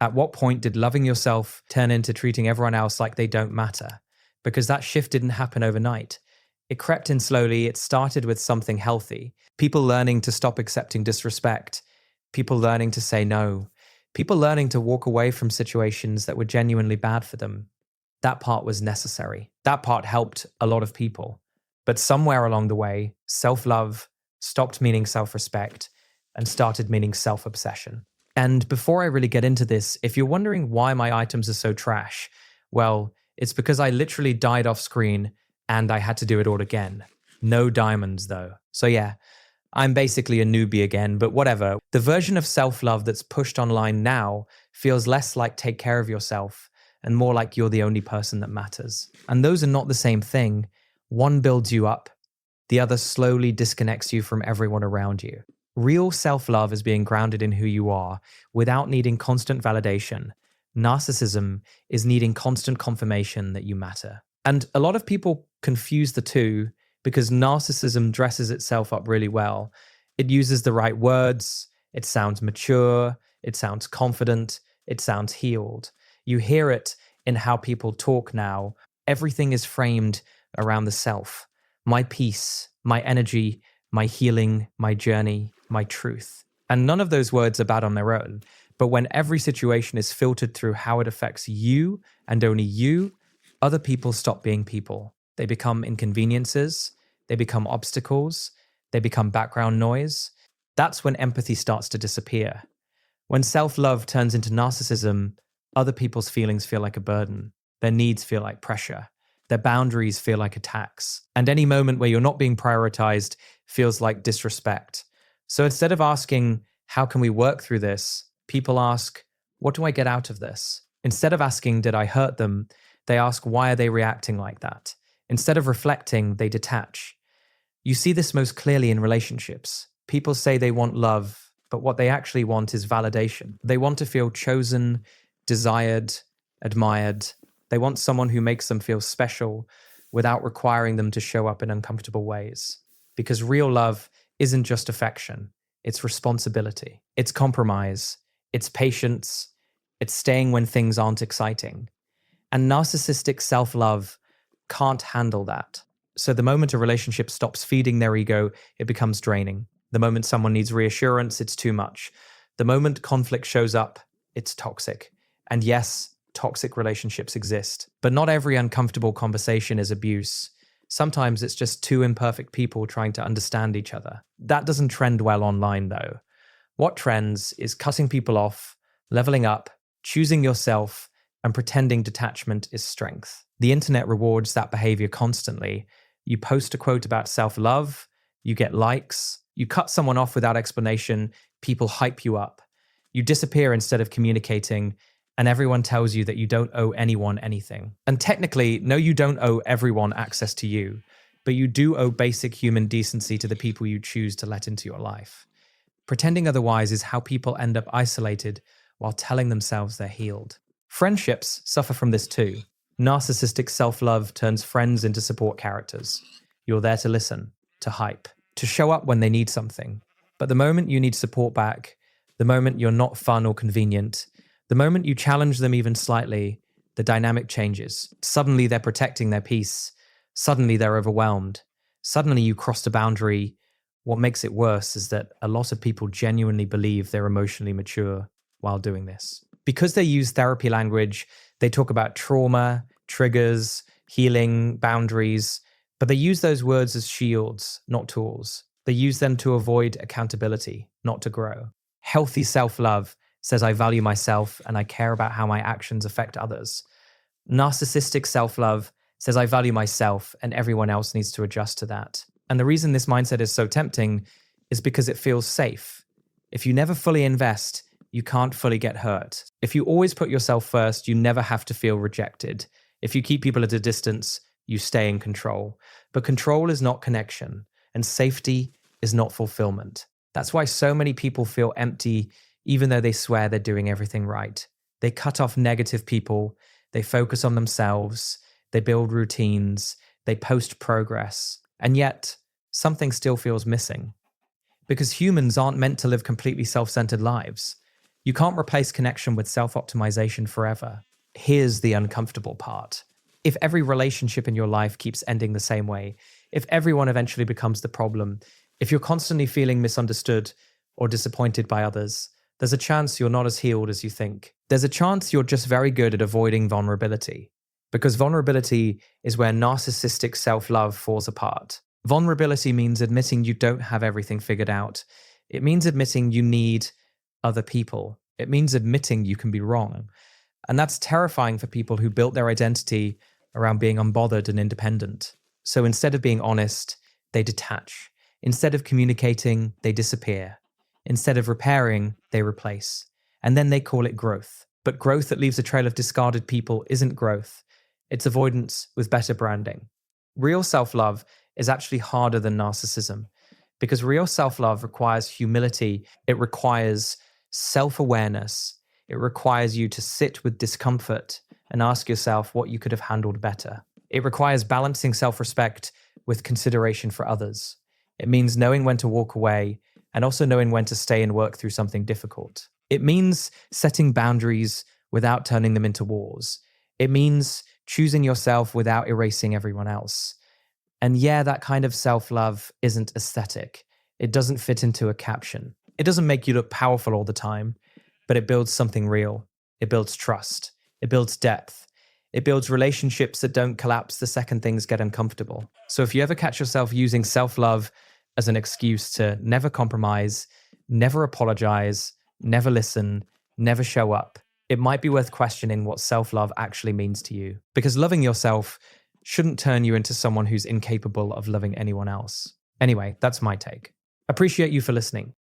At what point did loving yourself turn into treating everyone else like they don't matter? Because that shift didn't happen overnight. It crept in slowly. It started with something healthy. People learning to stop accepting disrespect. People learning to say no. People learning to walk away from situations that were genuinely bad for them. That part was necessary. That part helped a lot of people. But somewhere along the way, self-love stopped meaning self-respect and started meaning self-obsession. And before I really get into this, if you're wondering why my items are so trash, well, it's because I literally died off screen and I had to do it all again. No diamonds though. So yeah, I'm basically a newbie again, but whatever. The version of self-love that's pushed online now feels less like take care of yourself and more like you're the only person that matters. And those are not the same thing. One builds you up, the other slowly disconnects you from everyone around you. Real self-love is being grounded in who you are without needing constant validation. Narcissism is needing constant confirmation that you matter. And a lot of people confuse the two because narcissism dresses itself up really well. It uses the right words, it sounds mature, it sounds confident, it sounds healed. You hear it in how people talk now. Everything is framed around the self. My peace, my energy, my healing, my journey, my truth. And none of those words are bad on their own. But when every situation is filtered through how it affects you and only you, other people stop being people. They become inconveniences, they become obstacles, they become background noise. That's when empathy starts to disappear. When self-love turns into narcissism, other people's feelings feel like a burden. Their needs feel like pressure. Their boundaries feel like attacks. And any moment where you're not being prioritized feels like disrespect. So instead of asking, how can we work through this? People ask, what do I get out of this? Instead of asking, did I hurt them? They ask, why are they reacting like that? Instead of reflecting, they detach. You see this most clearly in relationships. People say they want love, but what they actually want is validation. They want to feel chosen, desired, admired. They want someone who makes them feel special without requiring them to show up in uncomfortable ways. Because real love isn't just affection. It's responsibility. It's compromise. It's patience. It's staying when things aren't exciting. And narcissistic self-love can't handle that. So the moment a relationship stops feeding their ego, it becomes draining. The moment someone needs reassurance, it's too much. The moment conflict shows up, it's toxic. And yes, toxic relationships exist. But not every uncomfortable conversation is abuse. Sometimes it's just two imperfect people trying to understand each other. That doesn't trend well online, though. What trends is cutting people off, leveling up, choosing yourself, and pretending detachment is strength. The internet rewards that behavior constantly. You post a quote about self-love, you get likes, you cut someone off without explanation, people hype you up. You disappear instead of communicating, and everyone tells you that you don't owe anyone anything. And technically, no, you don't owe everyone access to you, but you do owe basic human decency to the people you choose to let into your life. Pretending otherwise is how people end up isolated while telling themselves they're healed. Friendships suffer from this too. Narcissistic self-love turns friends into support characters. You're there to listen, to hype, to show up when they need something. But the moment you need support back, the moment you're not fun or convenient, the moment you challenge them even slightly, the dynamic changes. Suddenly they're protecting their peace. Suddenly they're overwhelmed. Suddenly you crossed a boundary. What makes it worse is that a lot of people genuinely believe they're emotionally mature while doing this. Because they use therapy language, they talk about trauma, triggers, healing, boundaries, but they use those words as shields, not tools. They use them to avoid accountability, not to grow. Healthy self-love says I value myself and I care about how my actions affect others. Narcissistic self-love says I value myself and everyone else needs to adjust to that. And the reason this mindset is so tempting is because it feels safe. If you never fully invest, you can't fully get hurt. If you always put yourself first, you never have to feel rejected. If you keep people at a distance, you stay in control. But control is not connection, and safety is not fulfillment. That's why so many people feel empty, even though they swear they're doing everything right. They cut off negative people, they focus on themselves, they build routines, they post progress, and yet something still feels missing. Because humans aren't meant to live completely self-centered lives. You can't replace connection with self-optimization forever. Here's the uncomfortable part. If every relationship in your life keeps ending the same way, if everyone eventually becomes the problem, if you're constantly feeling misunderstood or disappointed by others, there's a chance you're not as healed as you think. There's a chance you're just very good at avoiding vulnerability. Because vulnerability is where narcissistic self-love falls apart. Vulnerability means admitting you don't have everything figured out. It means admitting you need other people. It means admitting you can be wrong. And that's terrifying for people who built their identity around being unbothered and independent. So instead of being honest, they detach. Instead of communicating, they disappear. Instead of repairing, they replace. And then they call it growth. But growth that leaves a trail of discarded people isn't growth. It's avoidance with better branding. Real self-love is actually harder than narcissism because real self-love requires humility. It requires self-awareness. It requires you to sit with discomfort and ask yourself what you could have handled better. It requires balancing self-respect with consideration for others. It means knowing when to walk away and also knowing when to stay and work through something difficult. It means setting boundaries without turning them into wars. It means choosing yourself without erasing everyone else. And yeah, that kind of self-love isn't aesthetic. It doesn't fit into a caption. It doesn't make you look powerful all the time, but it builds something real. It builds trust. It builds depth. It builds relationships that don't collapse the second things get uncomfortable. So if you ever catch yourself using self-love as an excuse to never compromise, never apologize, never listen, never show up, it might be worth questioning what self-love actually means to you. Because loving yourself shouldn't turn you into someone who's incapable of loving anyone else. Anyway, that's my take. Appreciate you for listening.